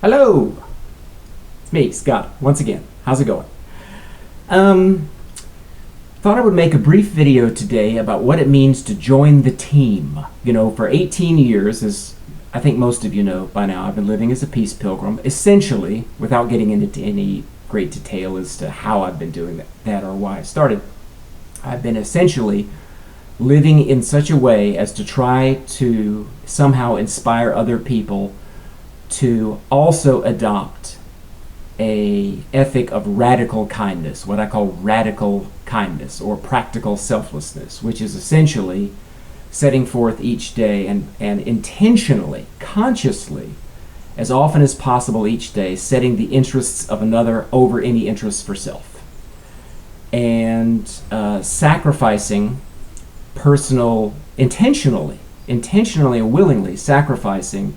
Hello, it's me, Scaughdt, once again. How's it going? Um, Thought I would make a brief video today about what it means to join the team. You know, for 18 years, as I think most of you know by now, I've been living as a Peace Pilgrim, essentially, without getting into any great detail as to how I've been doing that or why I started. I've been essentially living in such a way as to try to somehow inspire other people to also adopt a ethic of radical kindness, what I call radical kindness or practical selflessness, which is essentially setting forth each day and intentionally, consciously, as often as possible each day, setting the interests of another over any interests for self. And sacrificing intentionally and willingly sacrificing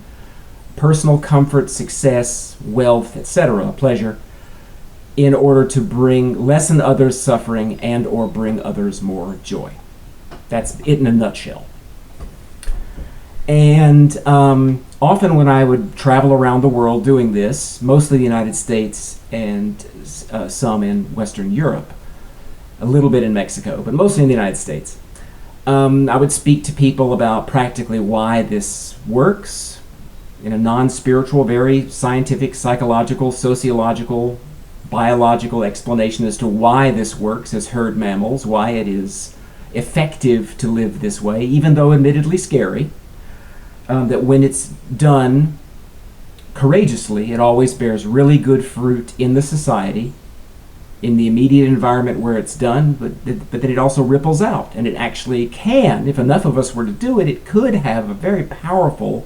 personal comfort, success, wealth, etc., pleasure, in order to lessen others' suffering and or bring others more joy. That's it in a nutshell. And often when I would travel around the world doing this, mostly the United States and some in Western Europe, a little bit in Mexico, but mostly in the United States, I would speak to people about practically why this works, in a non-spiritual, very scientific, psychological, sociological, biological explanation as to why this works as herd mammals, why it is effective to live this way, even though admittedly scary, that when it's done courageously, it always bears really good fruit in the society, in the immediate environment where it's done, but then it also ripples out, and it actually can, if enough of us were to do it, it could have a very powerful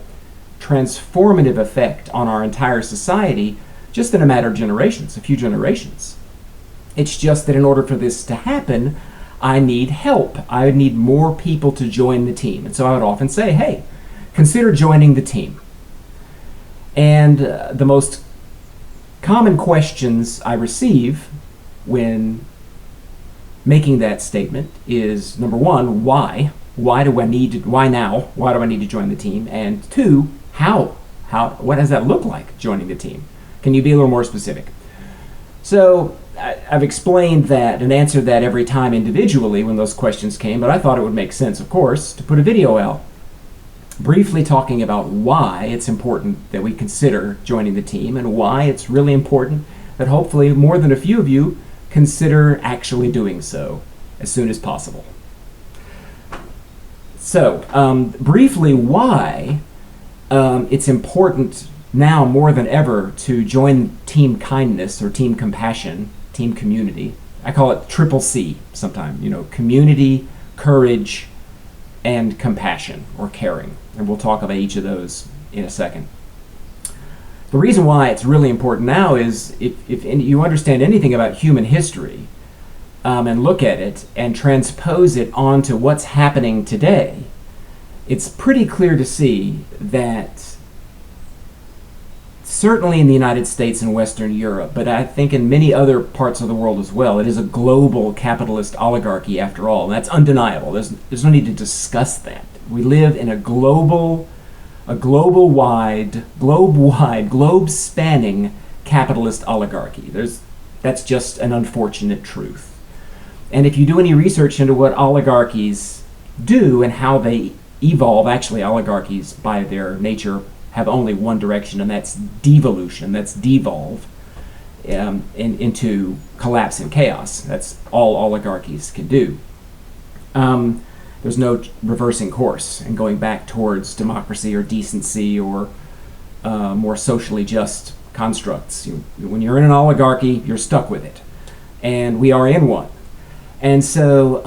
transformative effect on our entire society just in a matter of generations, a few generations. It's just that in order for this to happen, I need help. I need more people to join the team. And so I would often say, hey, consider joining the team. And the most common questions I receive when making that statement is, number one, why? Why now? Why do I need to join the team? And two, how? What does that look like, joining the team? Can you be a little more specific? So I've explained that and answered that every time individually when those questions came, but I thought it would make sense, of course, to put a video out briefly talking about why it's important that we consider joining the team and why it's really important that hopefully more than a few of you consider actually doing so as soon as possible. So, briefly, why it's important now more than ever to join team kindness or team compassion, team community. I call it triple C sometimes, community, courage, and compassion or caring. And we'll talk about each of those in a second. The reason why it's really important now is if you understand anything about human history and look at it and transpose it onto what's happening today, it's pretty clear to see that certainly in the United States and Western Europe, but I think in many other parts of the world as well, it is a global capitalist oligarchy after all, and that's undeniable. There's no need to discuss that. We live in a globe-wide, globe-spanning capitalist oligarchy. That's just an unfortunate truth. And if you do any research into what oligarchies do and how they evolve, actually oligarchies by their nature have only one direction, and that's devolution, that's devolve into collapse and chaos. That's all oligarchies can do. There's no reversing course and going back towards democracy or decency or more socially just constructs. When you're in an oligarchy, you're stuck with it. And we are in one. And so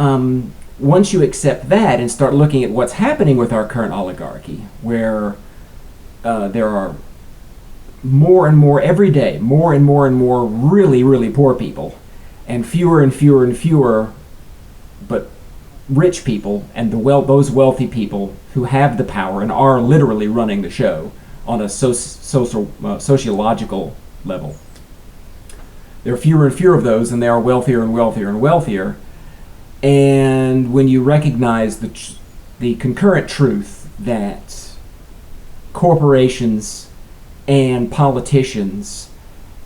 once you accept that and start looking at what's happening with our current oligarchy, where there are more and more every day, more and more really, really poor people, and fewer, but rich people, and those wealthy people who have the power and are literally running the show on a sociological level. There are fewer and fewer of those, and they are wealthier and wealthier and wealthier. And when you recognize the concurrent truth that corporations and politicians,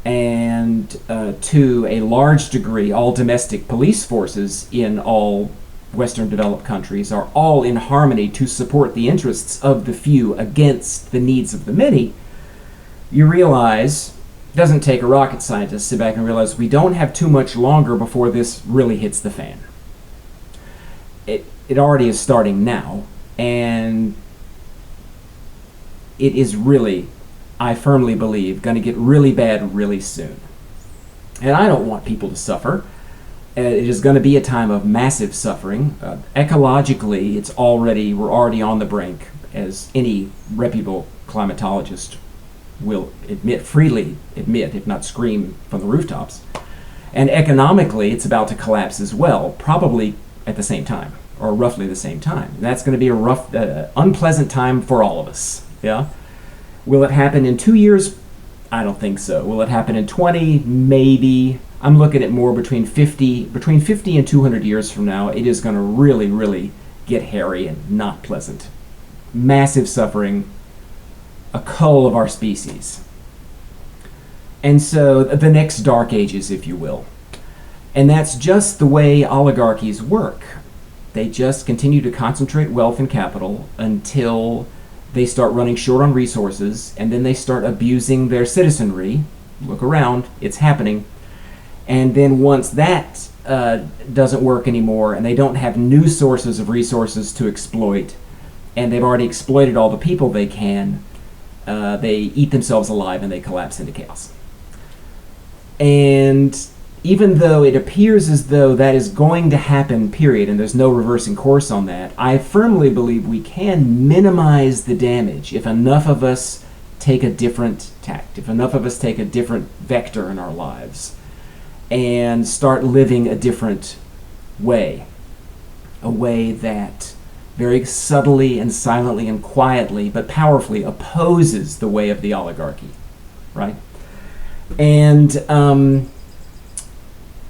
and to a large degree, all domestic police forces in all Western developed countries are all in harmony to support the interests of the few against the needs of the many, you realize it doesn't take a rocket scientist to sit back and realize we don't have too much longer before this really hits the fan. It already is starting now, and it is really, I firmly believe, going to get really bad really soon. And I don't want people to suffer. It is going to be a time of massive suffering. Ecologically, we're already on the brink, as any reputable climatologist will freely admit, if not scream from the rooftops. And economically, it's about to collapse as well, probably at the same time, or roughly the same time. And that's going to be a rough, unpleasant time for all of us. Yeah. Will it happen in 2 years? I don't think so. Will it happen in 20? Maybe. I'm looking at more between 50 and 200 years from now. It is going to really, really get hairy and not pleasant. Massive suffering, a cull of our species. And so the next dark ages, if you will. And that's just the way oligarchies work. They just continue to concentrate wealth and capital until they start running short on resources, and then they start abusing their citizenry. Look around, it's happening. And then once that doesn't work anymore, and they don't have new sources of resources to exploit, and they've already exploited all the people they can, they eat themselves alive and they collapse into chaos. And even though it appears as though that is going to happen, period, and there's no reversing course on that, I firmly believe we can minimize the damage if enough of us take a different tact, if enough of us take a different vector in our lives and start living a different way, a way that very subtly and silently and quietly but powerfully opposes the way of the oligarchy, right? And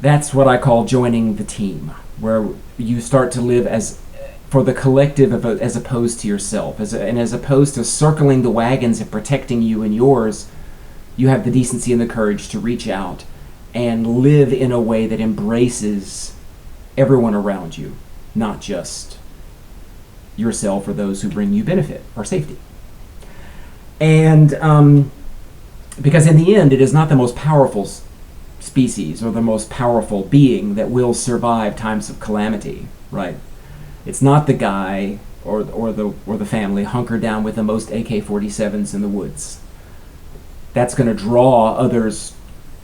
that's what I call joining the team, where you start to live as for the collective as opposed to yourself, and as opposed to circling the wagons and protecting you and yours, you have the decency and the courage to reach out and live in a way that embraces everyone around you, not just yourself or those who bring you benefit or safety. And because in the end, it is not the most powerful species or the most powerful being that will survive times of calamity, right? It's not the guy or the family hunkered down with the most AK-47s in the woods. That's going to draw others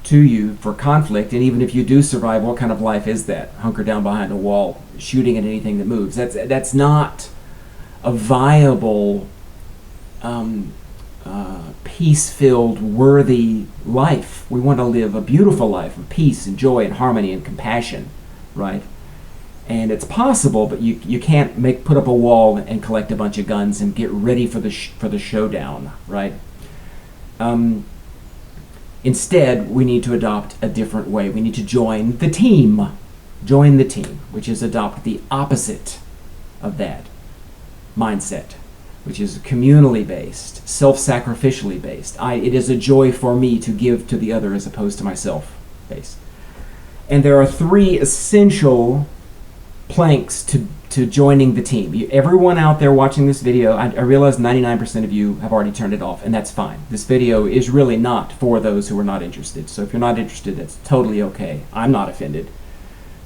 to you for conflict, and even if you do survive, what kind of life is that? Hunkered down behind a wall, shooting at anything that moves. That's not a viable, peace-filled, worthy life. We want to live a beautiful life of peace and joy and harmony and compassion, right? And it's possible, but you can't put up a wall and collect a bunch of guns and get ready for the showdown, right? Instead, we need to adopt a different way. We need to join the team. Join the team, which is adopt the opposite of that mindset, which is communally based, self-sacrificially based. It is a joy for me to give to the other as opposed to myself based. And there are 3 essential planks to joining the team. Everyone out there watching this video, I realize 99% of you have already turned it off, and that's fine. This video is really not for those who are not interested. So if you're not interested, that's totally okay. I'm not offended.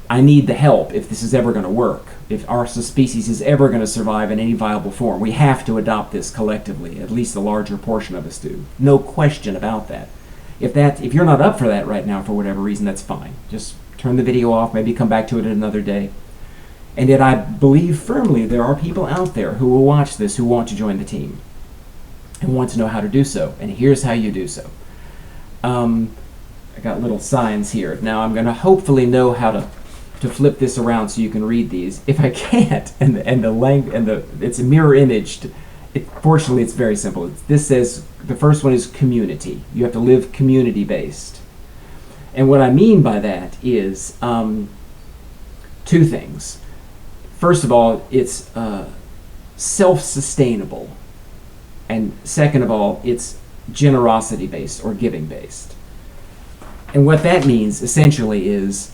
I need the help if this is ever going to work. If our species is ever going to survive in any viable form, we have to adopt this collectively. At least a larger portion of us do. No question about that. If you're not up for that right now for whatever reason, that's fine. Just turn the video off, maybe come back to it another day. And yet I believe firmly there are people out there who will watch this who want to join the team and want to know how to do so. And here's how you do so. I got little signs here. Now I'm going to hopefully know how to flip this around so you can read these. If I can't, it's a mirror imaged. Fortunately, it's very simple. This says the first one is community. You have to live community based. And what I mean by that is 2 things. First of all, it's self-sustainable. And second of all, it's generosity-based or giving-based. And what that means essentially is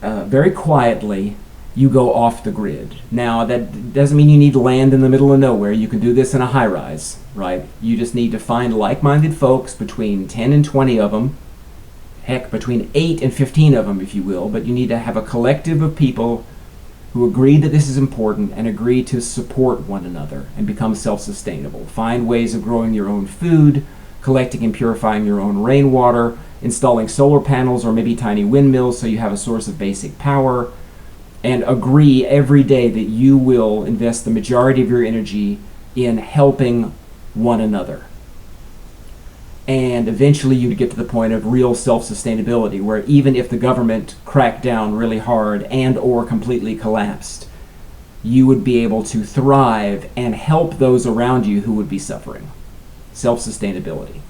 very quietly you go off the grid. Now, that doesn't mean you need land in the middle of nowhere. You can do this in a high-rise, right? You just need to find like-minded folks, between 10 and 20 of them, heck, between 8 and 15 of them, if you will, but you need to have a collective of people who agree that this is important and agree to support one another and become self-sustainable. Find ways of growing your own food, collecting and purifying your own rainwater, installing solar panels or maybe tiny windmills so you have a source of basic power, and agree every day that you will invest the majority of your energy in helping one another. And eventually you get to the point of real self-sustainability, where even if the government cracked down really hard and or completely collapsed, you would be able to thrive and help those around you who would be suffering. Self-sustainability.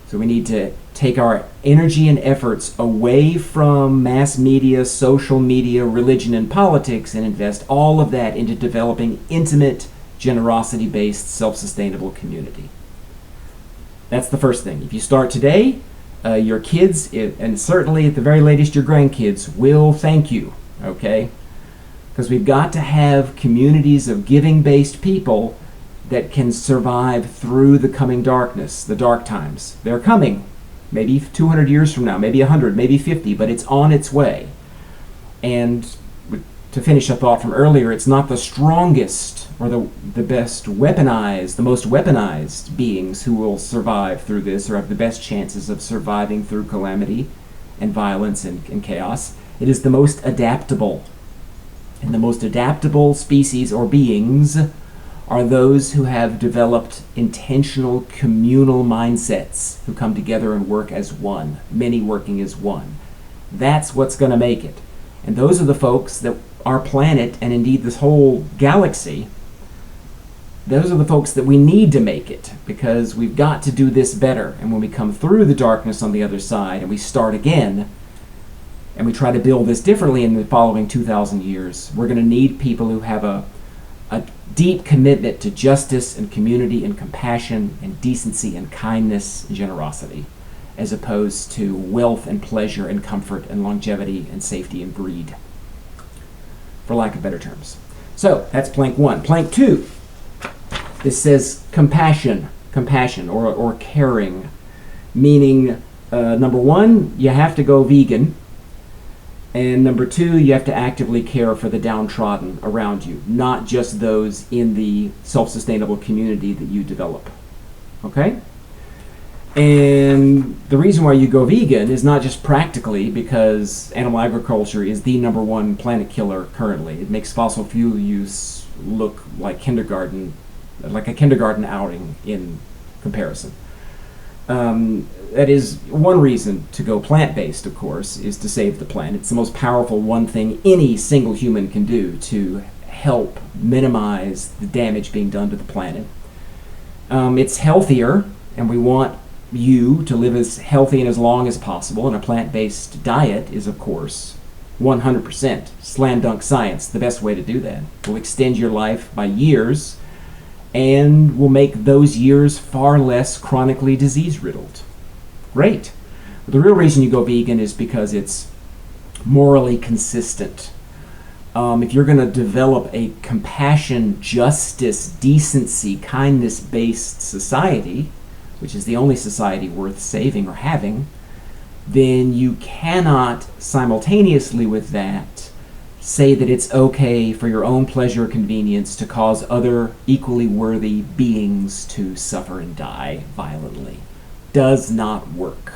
So we need to take our energy and efforts away from mass media, social media, religion, and politics, and invest all of that into developing intimate, generosity-based, self-sustainable community. That's the first thing. If you start today, your kids, and certainly at the very latest your grandkids, will thank you, okay? Because we've got to have communities of giving-based people that can survive through the coming darkness, the dark times. They're coming, maybe 200 years from now, maybe 100, maybe 50, but it's on its way. And to finish a thought from earlier, it's not the strongest or the best weaponized, the most weaponized beings who will survive through this or have the best chances of surviving through calamity and violence and chaos. It is the most adaptable. And the most adaptable species or beings are those who have developed intentional communal mindsets, who come together and work as one, many working as one. That's what's going to make it. And those are the folks that our planet, and indeed this whole galaxy, those are the folks that we need to make it, because we've got to do this better. And when we come through the darkness on the other side and we start again, and we try to build this differently in the following 2,000 years, we're going to need people who have a deep commitment to justice and community and compassion and decency and kindness and generosity, as opposed to wealth and pleasure and comfort and longevity and safety and greed, for lack of better terms. So that's plank one. Plank two, this says compassion or caring, meaning number one, you have to go vegan. And number two, you have to actively care for the downtrodden around you, not just those in the self-sustainable community that you develop. Okay? And the reason why you go vegan is not just practically because animal agriculture is the number one planet killer currently. It makes fossil fuel use look like a kindergarten outing in comparison. That is one reason to go plant-based, of course, is to save the planet. It's the most powerful one thing any single human can do to help minimize the damage being done to the planet. It's healthier, and we want you to live as healthy and as long as possible, and a plant-based diet is, of course, 100% slam dunk science, the best way to do that. Will extend your life by years, and will make those years far less chronically disease-riddled. Great. But the real reason you go vegan is because it's morally consistent. If you're going to develop a compassion, justice, decency, kindness-based society, which is the only society worth saving or having, then you cannot simultaneously with that say that it's okay for your own pleasure or convenience to cause other equally worthy beings to suffer and die violently. Does not work.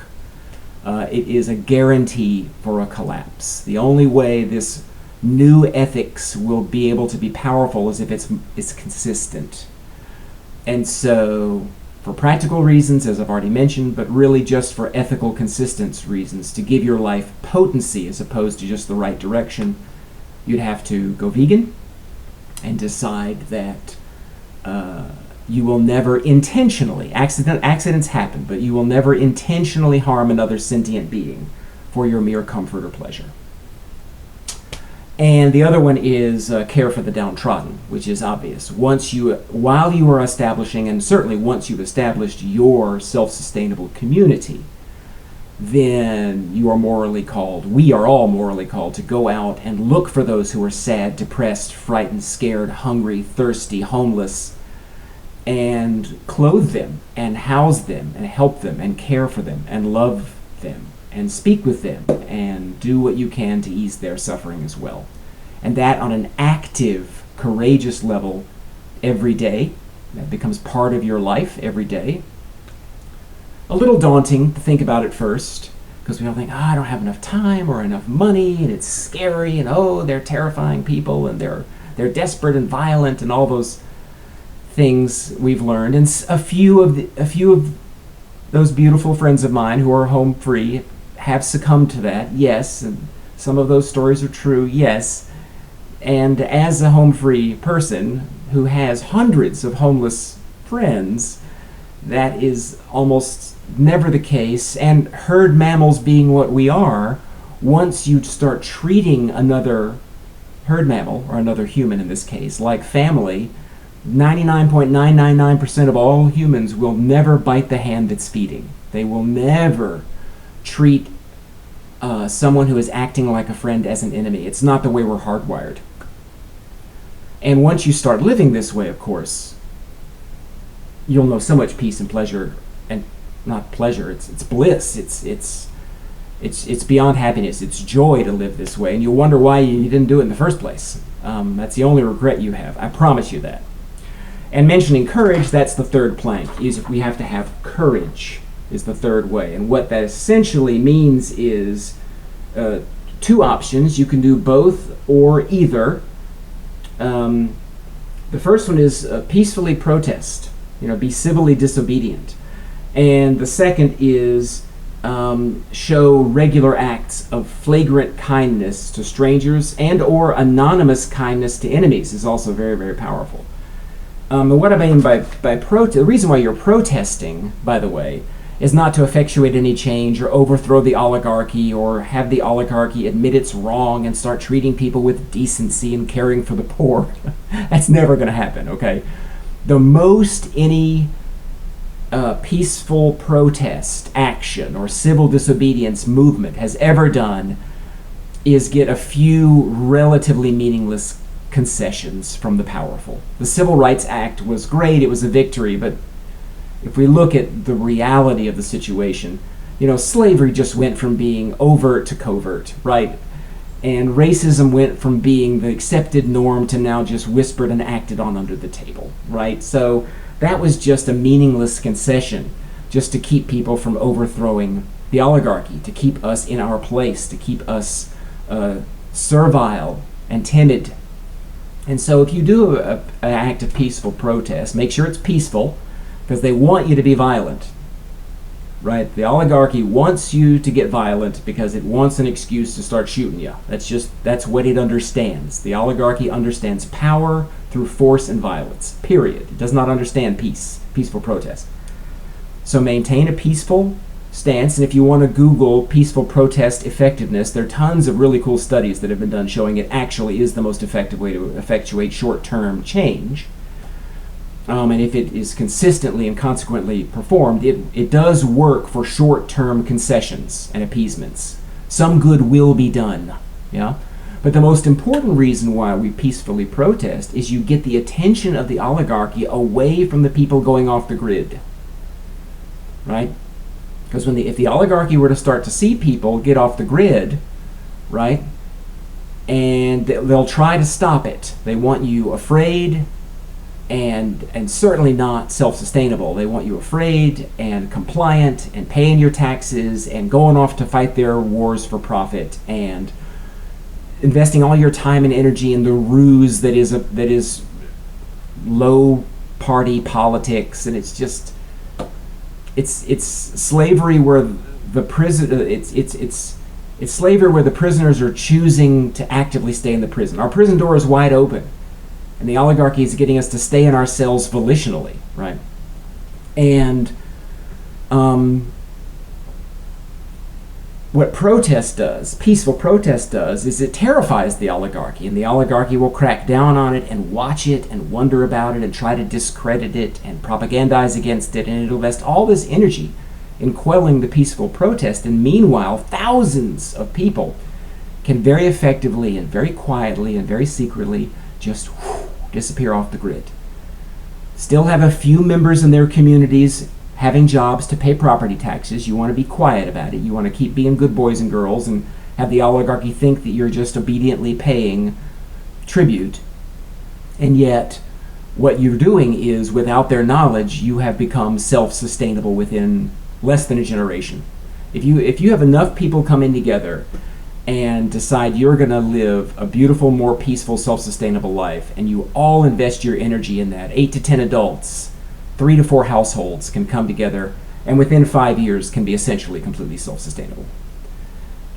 It is a guarantee for a collapse. The only way this new ethics will be able to be powerful is if it's consistent. And so, for practical reasons, as I've already mentioned, but really just for ethical consistency reasons, to give your life potency as opposed to just the right direction, you'd have to go vegan and decide that you will never intentionally, accidents happen, but you will never intentionally harm another sentient being for your mere comfort or pleasure. And the other one is care for the downtrodden, which is obvious. While you are establishing, and certainly once you've established your self-sustainable community, then you are morally called, we are all morally called, to go out and look for those who are sad, depressed, frightened, scared, hungry, thirsty, homeless, and clothe them, and house them, and help them, and care for them, and love them, and speak with them, and do what you can to ease their suffering as well. And that on an active, courageous level every day. That becomes part of your life every day. A little daunting to think about at first, because we all think, I don't have enough time or enough money, and it's scary, and they're terrifying people, and they're desperate and violent, and all those things we've learned. And a few of those beautiful friends of mine who are home free have succumbed to that, yes, and some of those stories are true, yes. And as a home free person who has hundreds of homeless friends, that is almost never the case. And herd mammals being what we are, once you start treating another herd mammal, or another human in this case, like family, 99.999% of all humans will never bite the hand that's feeding. They will never treat someone who is acting like a friend as an enemy. It's not the way we're hardwired. And once you start living this way, of course, you'll know so much peace and pleasure, and not pleasure, it's bliss, it's beyond happiness, it's joy to live this way, and you'll wonder why you didn't do it in the first place. That's the only regret you have, I promise you that. And mentioning courage, that's the third plank, is we have to have courage, is the third way. And what that essentially means is two options. You can do both or either. The first one is peacefully protest, be civilly disobedient. And the second is show regular acts of flagrant kindness to strangers, and or anonymous kindness to enemies is also very, very powerful. And what I mean by the reason why you're protesting, by the way, is not to effectuate any change or overthrow the oligarchy or have the oligarchy admit it's wrong and start treating people with decency and caring for the poor. That's never going to happen, okay? The most any peaceful protest action or civil disobedience movement has ever done is get a few relatively meaningless concessions from the powerful. The Civil Rights Act was great, it was a victory, but if we look at the reality of the situation, slavery just went from being overt to covert, right? And racism went from being the accepted norm to now just whispered and acted on under the table, right? So that was just a meaningless concession, just to keep people from overthrowing the oligarchy, to keep us in our place, to keep us servile and timid. And so if you do an act of peaceful protest, make sure it's peaceful, because they want you to be violent, right? The oligarchy wants you to get violent because it wants an excuse to start shooting you. That's what it understands. The oligarchy understands power through force and violence, period. It does not understand peaceful protest. So maintain a peaceful stance, and if you want to Google peaceful protest effectiveness, there are tons of really cool studies that have been done showing it actually is the most effective way to effectuate short-term change. And if it is consistently and consequently performed, it does work for short-term concessions and appeasements. Some good will be done, yeah? But the most important reason why we peacefully protest is you get the attention of the oligarchy away from the people going off the grid, right? Because if the oligarchy were to start to see people get off the grid, right, and they'll try to stop it. They want you afraid, and certainly not self-sustainable. They want you afraid and compliant and paying your taxes and going off to fight their wars for profit and investing all your time and energy in the ruse that is low party politics. And it's just it's slavery where the it's slavery where the prisoners are choosing to actively stay in the prison. Our prison door is wide open. And the oligarchy is getting us to stay in our cells volitionally, right? And what protest does, peaceful protest does, is it terrifies the oligarchy, and the oligarchy will crack down on it and watch it and wonder about it and try to discredit it and propagandize against it, and it'll invest all this energy in quelling the peaceful protest. And meanwhile, thousands of people can very effectively and very quietly and very secretly just disappear off the grid. Still have a few members in their communities having jobs to pay property taxes. You want to be quiet about it. You want to keep being good boys and girls and have the oligarchy think that you're just obediently paying tribute. And yet, what you're doing is, without their knowledge, you have become self-sustainable within less than a generation. If you have enough people come in together and decide you're going to live a beautiful, more peaceful, self-sustainable life, and you all invest your energy in that, 8 to 10 adults, 3 to 4 households can come together, and within 5 years can be essentially completely self-sustainable.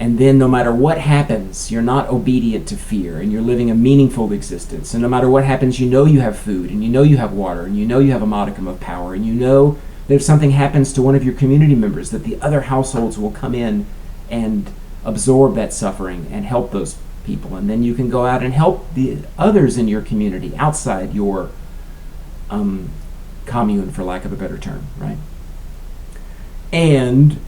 And then no matter what happens, you're not obedient to fear, and you're living a meaningful existence. And no matter what happens, you know you have food, and you know you have water, and you know you have a modicum of power, and you know that if something happens to one of your community members, that the other households will come in and absorb that suffering and help those people. And then you can go out and help the others in your community outside your commune, for lack of a better term, right? And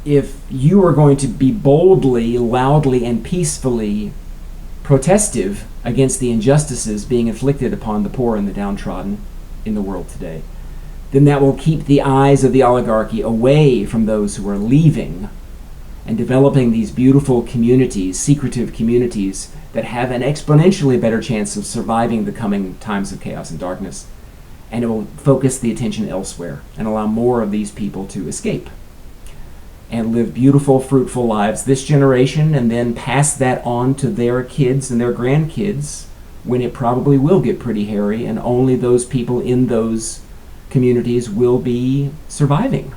if you are going to be boldly, loudly, and peacefully protestive against the injustices being inflicted upon the poor and the downtrodden in the world today, then that will keep the eyes of the oligarchy away from those who are leaving and developing these beautiful communities, secretive communities, that have an exponentially better chance of surviving the coming times of chaos and darkness. And it will focus the attention elsewhere and allow more of these people to escape and live beautiful, fruitful lives this generation, and then pass that on to their kids and their grandkids when it probably will get pretty hairy, and only those people in those communities will be surviving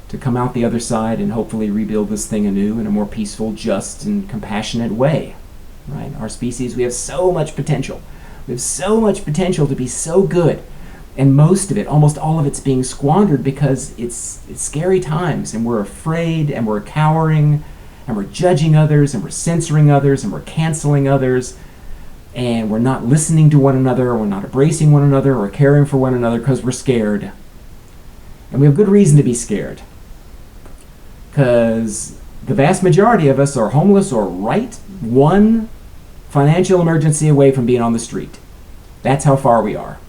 to come out the other side and hopefully rebuild this thing anew in a more peaceful, just, and compassionate way. Right? Our species, we have so much potential. We have so much potential to be so good, and most of it, almost all of it's being squandered because it's scary times, and we're afraid, and we're cowering, and we're judging others, and we're censoring others, and we're canceling others, and we're not listening to one another, or we're not embracing one another, or caring for one another because we're scared. And we have good reason to be scared, because the vast majority of us are homeless or right one financial emergency away from being on the street. That's how far we are.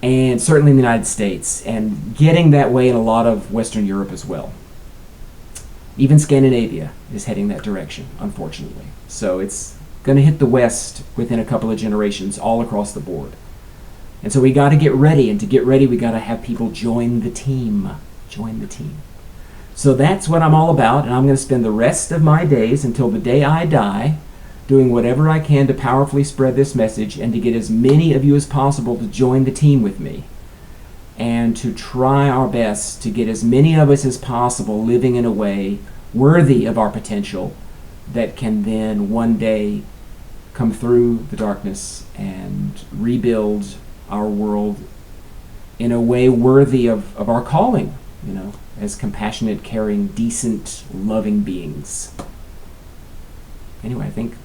And certainly in the United States, and getting that way in a lot of Western Europe as well. Even Scandinavia is heading that direction, unfortunately. So it's going to hit the West within a couple of generations all across the board. And so we got to get ready, and to get ready we got to have people join the team. Join the team. So that's what I'm all about, and I'm going to spend the rest of my days until the day I die doing whatever I can to powerfully spread this message and to get as many of you as possible to join the team with me, and to try our best to get as many of us as possible living in a way worthy of our potential that can then one day come through the darkness and rebuild our world in a way worthy of our calling, you know, as compassionate, caring, decent, loving beings. Anyway, I think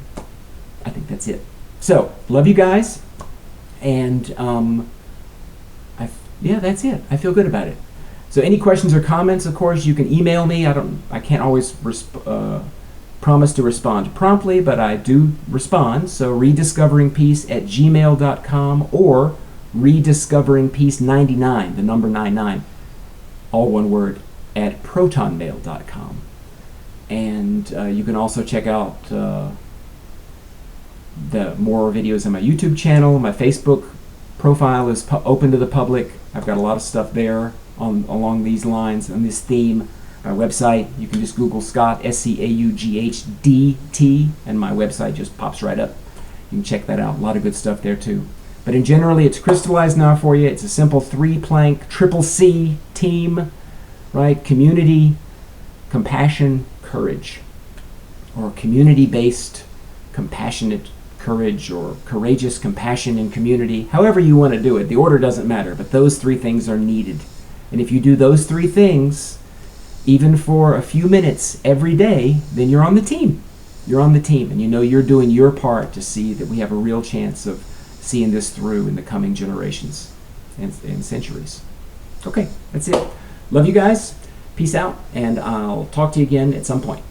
that's it. So, love you guys, and yeah, that's it. I feel good about it. So, any questions or comments, of course, you can email me. I can't always promise to respond promptly, but I do respond. So, rediscoveringpeace@gmail.com or rediscoveringpeace99, the number 99, all one word, at protonmail.com. And you can also check out the more videos on my YouTube channel. My Facebook profile is open to the public. I've got a lot of stuff there along these lines, on this theme. My website, you can just Google Scaughdt, SCAUGHDT, and my website just pops right up. You can check that out. A lot of good stuff there too. But in generally, it's crystallized now for you. It's a simple 3-plank triple C team, right? Community, compassion, courage, or community-based compassionate courage, or courageous compassion in community. However you want to do it, the order doesn't matter, but those 3 things are needed. And if you do those 3 things, even for a few minutes every day, then you're on the team. You're on the team, and you know you're doing your part to see that we have a real chance of seeing this through in the coming generations and centuries. Okay, that's it. Love you guys. Peace out, and I'll talk to you again at some point.